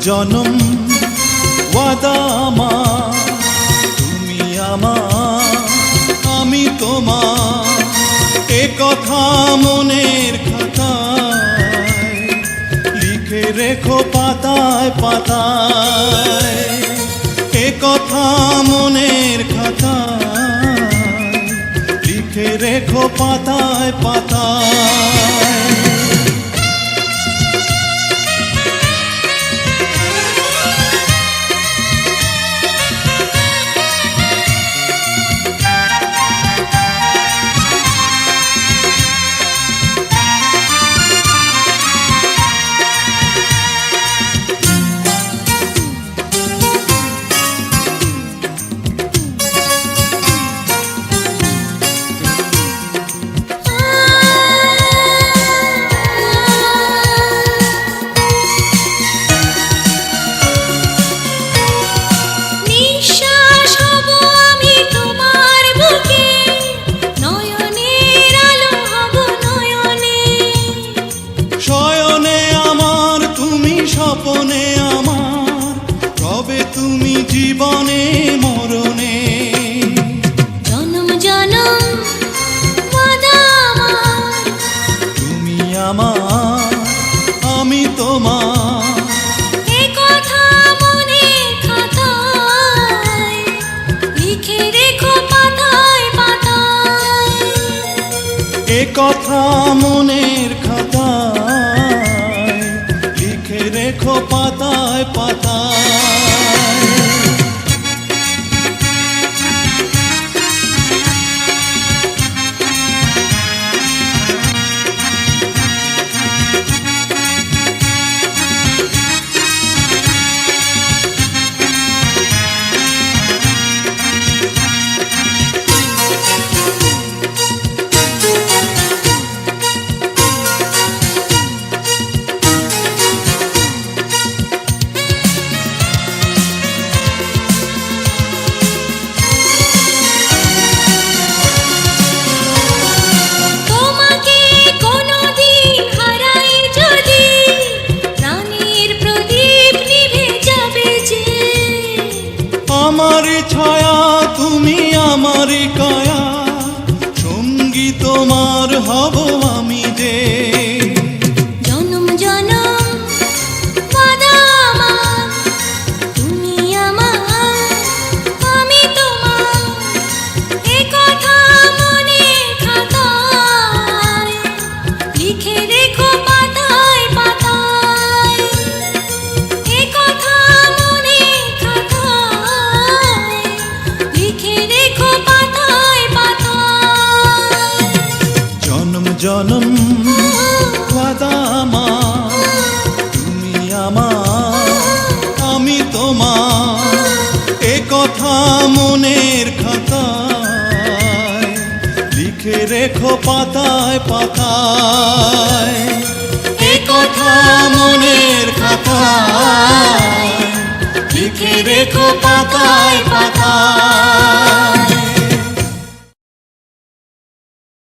জনম ওয়াদা আমার, তুমি আমার আমি তোমার, এ কথা মনের খাতায় লিখে রেখো পাতায় পাতায়, এ কথা মনের খাতায় লিখে রেখো পাতায় পাতায়। স্বপনে আমার রবে তুমি জীবনে মরণে, জনম জনম ওয়াদা আমার, তুমি আমার আমি তোমার, এ কথা মনের খাতায় লিখে রেখো পাতায় পাতায়, এ কথা মনের খাতায় লিখে রেখো পাতায় পাতায়। আমার ছায়া তুমি আমার কায়া, সঙ্গী তোমার হব আমি যে, জনম জনম ওয়াদা আমার, তুমি আমার আমি তোমার, এ কথা মনের খাতায় লিখে রেখো পাতায় পাতায়, এ কথা মনের খাতায় লিখে রেখো পাতায় পাতায়। জনম জনম ওয়াদা আমার, তুমি আমার আমি তোমার, এ কথা মনের খাতায় লিখে রেখো পাতায় পাতায়, এ কথা মনের খাতায় লিখে রেখো পাতায় পাতায়।